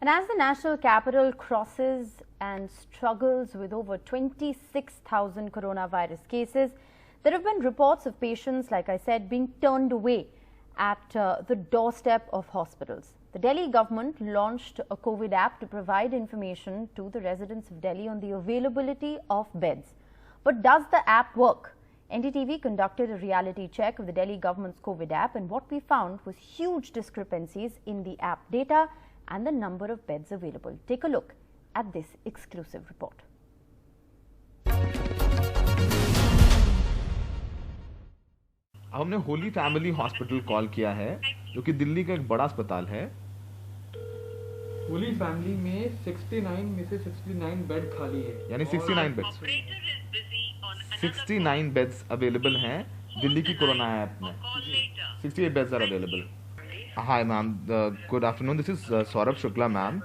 And as the national capital crosses and struggles with over 26,000 coronavirus cases, there have been reports of patients, like I said, being turned away at the doorstep of hospitals. The Delhi government launched a COVID app to provide information to the residents of Delhi on the availability of beds. But does the app work? NDTV conducted a reality check of the Delhi government's COVID app, and what we found was huge discrepancies in the app data and the number of beds available. Take a look at this exclusive report. हमने Holi family hospital call किया है, जो कि दिल्ली का एक बड़ा अस्पताल है। होली फैमिली में 69 में से 69 बेड खाली है, यानी 69 बेड्स 69 बेड्स अवेलेबल हैं दिल्ली की कोरोना ऐप में। 68 beds are available. Hi ma'am, good afternoon, this is Saurabh Shukla ma'am.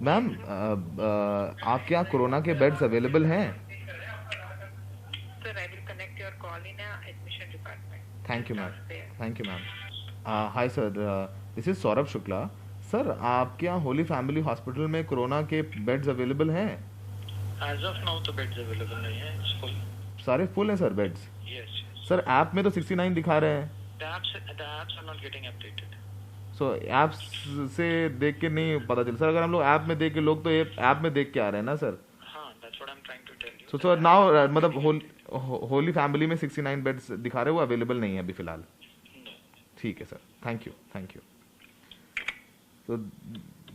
Ma'am, आपके यहाँ कोरोना के बेड्स अवेलेबल हैं? Sir, I will connect your call in admission department. Thank you ma'am, thank you ma'am. Hi sir, this is Saurabh Shukla. Sir, आपके यहाँ Holi family hospital में corona के beds available हैं? As of now तो बेड्स अवेलेबल नहीं है, it's full. सारे full हैं sir beds? Yes. Sir, app में तो 69 दिखा रहे हैं। The apps are not getting updated. So apps से देख के नहीं पता चल सर। अगर हम लोग ऐप में देख के, लोग तो ये ऐप में देख के आ रहे हैं ना सर। हाँ, that's what I'm trying to tell you. So sir now मतलब होली फैमिली में 69 बेड्स दिखा रहे हैं, वो अवेलेबल नहीं है अभी फिलहाल। ठीक है sir, thank you, thank you. तो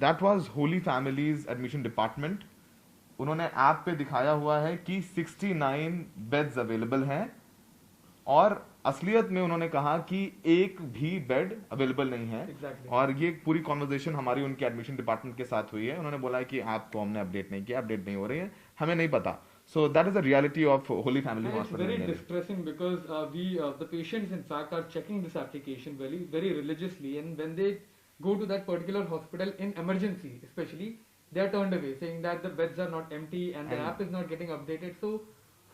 that was Holy Families admission department. उन्होंने ऐप पे दिखाया हुआ है कि 69 बेड्स अवेलेबल हैं, और असलियत में उन्होंने कहा कि एक भी बेड अवेलेबल नहीं है। Exactly. और ये पूरी कॉन्वर्सेशन हमारी उनके एडमिशन डिपार्टमेंट के साथ हुई है। उन्होंने बोला है कि ऐप को हमने अपडेट नहीं किया, अपडेट नहीं हो रही है, हमें नहीं पता। So that is the reality of Holy Family And it's Hospital. very distressing because the patients in fact are checking this application very religiously, and when they go to that particular hospital in emergency especially, they are turned away saying that the beds are not empty and the app is not getting updated. So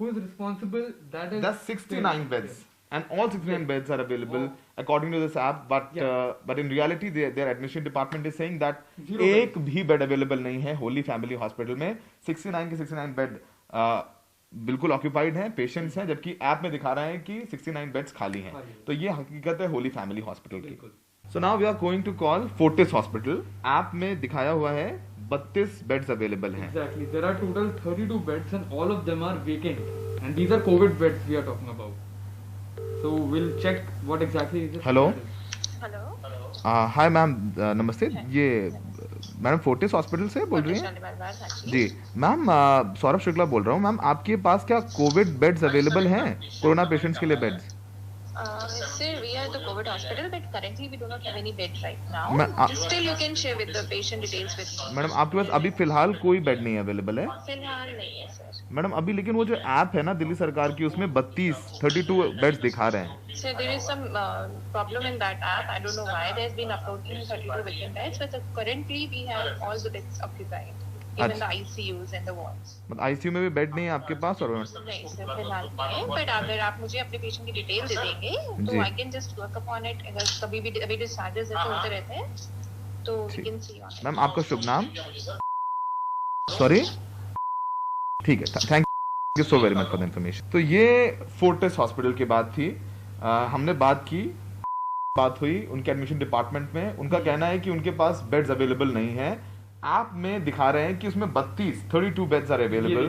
who is responsible? That's 69 beds, and all 69 beds are available according to this app, but in reality their admission department is saying that एक भी bed available नहीं है Holi family hospital में। 69 के 69 bed बिल्कुल occupied हैं, patients हैं, जबकि ऐप में दिखा रहे हैं कि 69 बेड्स खाली हैं। तो ये हकीकत है होली फैमिली हॉस्पिटल की। So now we are going to call Fortis hospital. App में दिखाया हुआ है 32 बेड्स अवेलेबल हैं। Exactly. There are total 32 beds and all of them are vacant. And these are COVID beds we are talking about. So we'll check what exactly is this. Hello. Hello. Hi ma'am, नमस्ते। ये madam Fortis hospital से बोल रही हैं? जी ma'am, Saurabh Shukla बोल रहा हूँ। Ma'am, आपके पास क्या कोविड बेड्स अवेलेबल हैं, कोरोना पेशेंट्स के लिए beds? Sir, we are the COVID hospital, but currently we do not have any bed right now. Still, you can share with the patient details with me. Madam, आपके पास अभी फिलहाल कोई bed नहीं available है? फिलहाल नहीं है सर। मैडम, अभी लेकिन वो जो ऐप है ना दिल्ली सरकार की, उसमें 32 बेड्स दिखा रहे हैं। Sir, there is some problem in that app. I don't know why there has been uploading 32 vacant beds, but currently we have all the beds occupied, even the ICUs and the wards. मतलब ICU में भी bed नहीं है आपके पास? और नहीं sir, फिलहाल नहीं, बट अगर आप मुझे अपने पेशेंट की डिटेल दे देंगे तो I can just work upon it. अगर कभी भी अभी डिस्चार्जेस ऐसे होते रहते हैं तो we can see on. Ma'am, आपका शुभ नाम? सॉरी, ठीक है, thank you so very much for the information. तो ये फोर्टिस हॉस्पिटल की बात थी। हमने बात हुई उनके एडमिशन डिपार्टमेंट में। उनका कहना है कि उनके पास बेड्स अवेलेबल नहीं है। ऐप में दिखा रहे हैं कि उसमें 32 बेड्स आर अवेलेबल,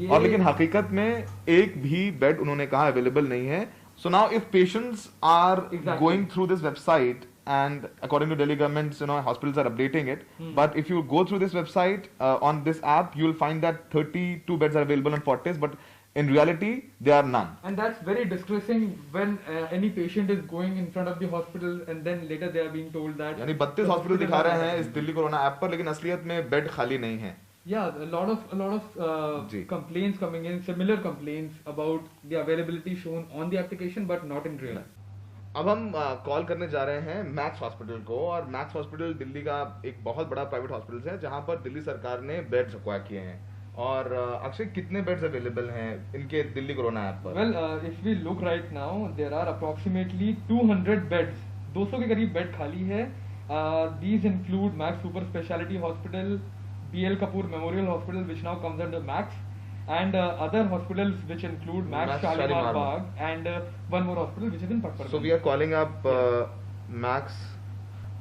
और लेकिन हकीकत में एक भी बेड उन्होंने कहा अवेलेबल नहीं है। So now if patients are going through this website, and according to Delhi government, hospitals are updating it, but if you go through this website on this app, you will find that 32 beds are available on Fortis, but in reality there are none. And that's very distressing when any patient is going in front of the hospital and then later they are being told that यानी 32 hospital दिखा रहे हैं इस Delhi corona app पर, लेकिन असलियत में bed खाली नहीं है। Yeah, a lot of complaints coming in, similar complaints about the availability shown on the application but not in real. अब हम कॉल करने जा रहे हैं मैक्स हॉस्पिटल को, और मैक्स हॉस्पिटल दिल्ली का एक बहुत बड़ा प्राइवेट हॉस्पिटल है जहां पर दिल्ली सरकार ने बेड्स एक्वायर किए हैं। और अक्षय, कितने बेड्स अवेलेबल हैं इनके दिल्ली कोरोना ऐप पर? Well, if we look right now, there are approximately 200 beds, 200 के करीब बेड खाली है These include Max Super Speciality Hospital, BL Kapoor Memorial Hospital, which now comes under Max, and other hospitals which include Max Shalimar Bagh, and one more hospital which is in Patparganj. So we are calling up Max.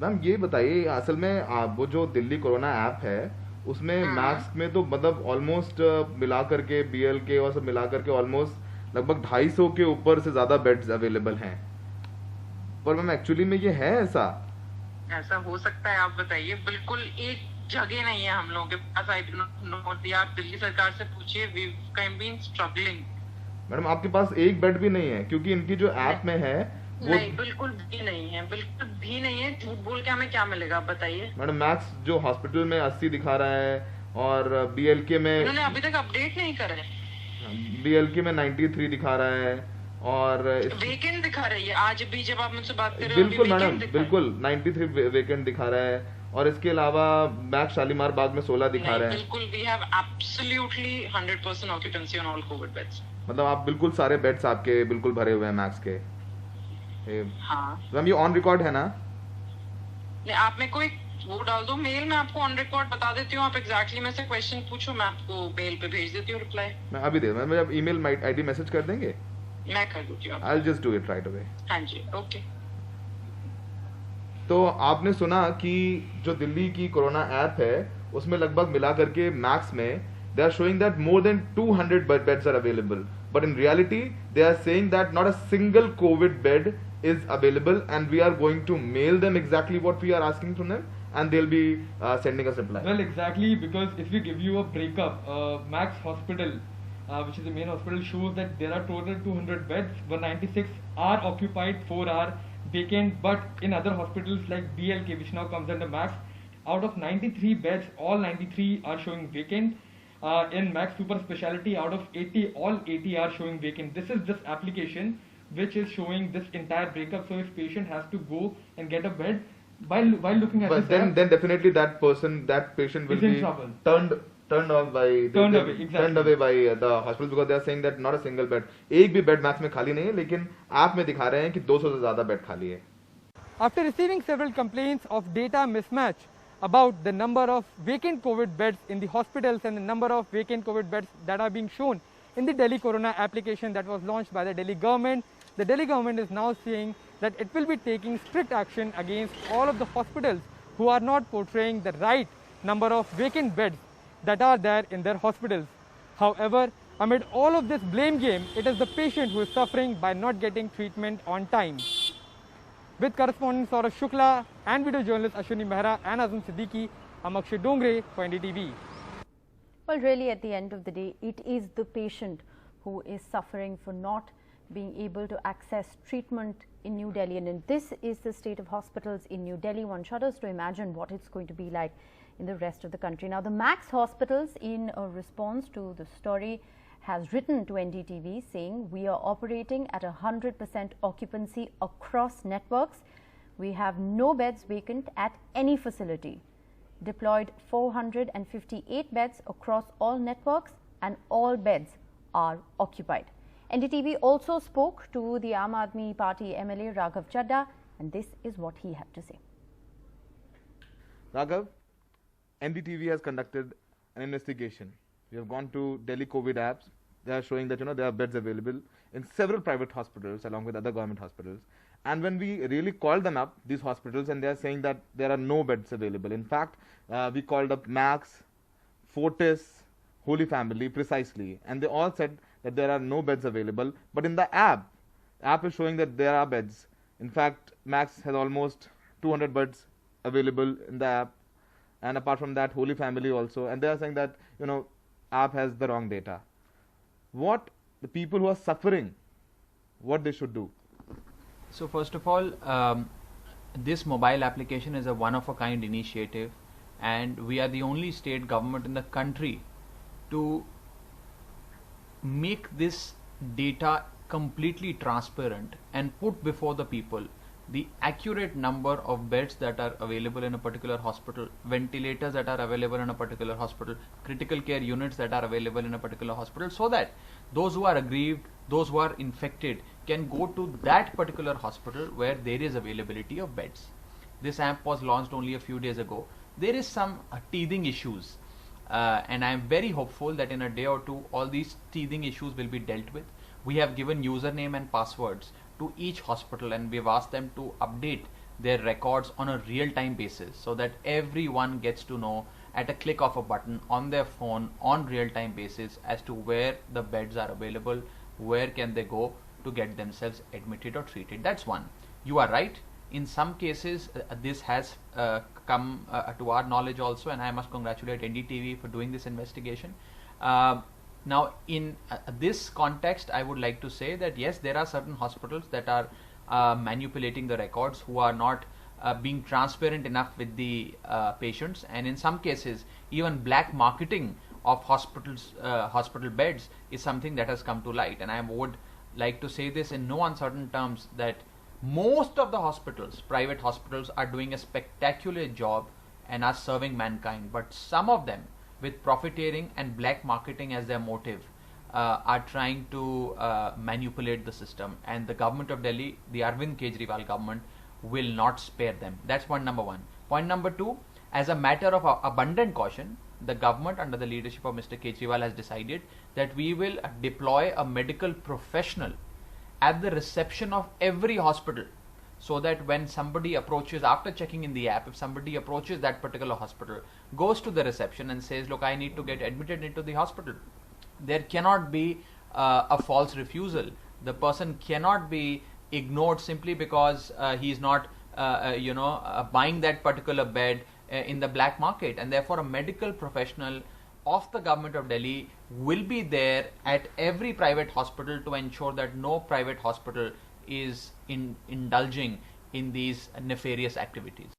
Ma'am ये बताइए, असल में वो जो Delhi corona app है उसमें max में तो मतलब ऑलमोस्ट मिला करके बीएल के और सब मिला करके ऑलमोस्ट लगभग 250 के ऊपर से ज्यादा बेड्स अवेलेबल हैं, पर मैम एक्चुअली में ये है ऐसा हो सकता है? आप बताइए। बिल्कुल एक जगह नहीं है हम लोगों के पास। आई डू नॉट नो, आप दिल्ली सरकार से पूछिए। We can been struggling. Madam आपके पास एक बेड भी नहीं है? क्योंकि इनकी जो ऐप में है वो नहीं, बिल्कुल भी नहीं है, बिल्कुल भी नहीं है। झूठ बोल के हमें क्या मिलेगा, आप बताइए। मैडम मैक्स जो हॉस्पिटल में 80 दिखा रहा है और बीएलके में उन्होंने अभी तक अपडेट नहीं करे। बीएलके में 93 दिखा रहा है और वेकेंट दिखा रही है। आज भी जब आप मुझसे बात कर रहे हो, बिल्कुल मैडम, बिल्कुल 93 वेकेंट दिखा रहा है, और इसके अलावा मैक्स शालीमार बाग में 16 दिखा रहा है। बिल्कुल we have absolutely 100% occupancy on all covid beds. मतलब आप बिल्कुल सारे बेड्स आपके बिल्कुल भरे हुए हैं मैक्स के। हाँ मैम ये ऑन रिकॉर्ड है ना? नहीं, आप मेरे को एक वो डाल दो मेल, मैं आपको ऑन रिकॉर्ड बता देती हूँ। आप एग्जैक्टली मेरे से क्वेश्चन पूछो, मैं आपको मेल पे भेज देती हूँ रिप्लाई। मैं अभी दे मैं जब ईमेल आईडी मैसेज कर देंगे मैं कर दूंगी। I will just do it right away. हाँ जी, ओके। तो आपने सुना कि जो दिल्ली की कोरोना ऐप है उसमें लगभग मिला करके मैक्स में they are showing that more than 200 beds are available, but in reality they are saying that not a single covid bed is available, and we are going to mail them exactly what we are asking from them, and they'll be sending us reply. Well, exactly, because if we give you a breakup, Max Hospital, which is the main hospital, shows that there are total 200 beds, 196 are occupied, 4 are vacant. But in other hospitals like BLK, which now comes under Max, out of 93 beds, all 93 are showing vacant. In Max Super Speciality, out of 80, all 80 are showing vacant. This is this application which is showing this entire breakup. So if patient has to go and get a bed while looking at but this then definitely that patient will be turned away by the hospital, because they are saying that not a single bed, एक भी bed max में खाली नहीं है, लेकिन app में दिखा रहे हैं कि 200 से ज्यादा बेड खाली है। After receiving several complaints of data mismatch about the number of vacant COVID beds in the hospitals and the number of vacant COVID beds that are being shown in the Delhi Corona application that was launched by the Delhi government, the Delhi government is now saying that it will be taking strict action against all of the hospitals who are not portraying the right number of vacant beds that are there in their hospitals. However, amid all of this blame game, it is the patient who is suffering by not getting treatment on time. With correspondent Saurav Shukla and video journalist Ashwini Mehra and Azam Siddiqui, I'm Akshay Dongre for NDTV. Well, really, at the end of the day, it is the patient who is suffering for not being able to access treatment in New Delhi. And this is the state of hospitals in New Delhi. One shudders to imagine what it's going to be like in the rest of the country. Now, the Max Hospitals, in a response to the story, has written to NDTV saying, we are operating at 100% occupancy across networks. We have no beds vacant at any facility. Deployed 458 beds across all networks, and all beds are occupied. NDTV also spoke to the Aam Aadmi Party MLA Raghav Chadha, and this is what he had to say. Raghav, NDTV has conducted an investigation. We have gone to Delhi COVID apps. They are showing that there are beds available in several private hospitals along with other government hospitals. And when we really called them up, these hospitals, and they are saying that there are no beds available. In fact, we called up Max, Fortis, Holy Family precisely, and they all said that there are no beds available. But in the app is showing that there are beds. In fact, Max has almost 200 beds available in the app, and apart from that, Holy Family also. And they are saying that app has the wrong data. What the people who are suffering, what they should do? So first of all, this mobile application is a one-of-a-kind initiative, and we are the only state government in the country to make this data completely transparent and put before the people the accurate number of beds that are available in a particular hospital, ventilators that are available in a particular hospital, critical care units that are available in a particular hospital, so that those who are aggrieved, those who are infected can go to that particular hospital where there is availability of beds. This app was launched only a few days ago. There is some teething issues, and I am very hopeful that in a day or two all these teething issues will be dealt with. We have given username and passwords to each hospital, and we have asked them to update their records on a real-time basis so that everyone gets to know at a click of a button on their phone on real-time basis as to where the beds are available, where can they go to get themselves admitted or treated. That's one. You are right. In some cases, this has come to our knowledge also, and I must congratulate NDTV for doing this investigation. Now, in this context, I would like to say that yes, there are certain hospitals that are manipulating the records, who are not being transparent enough with the patients, and in some cases, even black marketing of hospital beds is something that has come to light. And I would like to say this in no uncertain terms that most of the hospitals, private hospitals, are doing a spectacular job and are serving mankind, but some of them, with profiteering and black marketing as their motive, are trying to manipulate the system, and the government of Delhi, the Arvind Kejriwal government, will not spare them. That's point number one. Point number two, as a matter of abundant caution, the government under the leadership of Mr. Kejriwal has decided that we will deploy a medical professional at the reception of every hospital, so that when somebody approaches, after checking in the app, if somebody approaches that particular hospital, goes to the reception and says, look, I need to get admitted into the hospital, there cannot be a false refusal. The person cannot be ignored simply because he is not buying that particular bed in the black market, and therefore a medical professional of the government of Delhi will be there at every private hospital to ensure that no private hospital is indulging in these nefarious activities.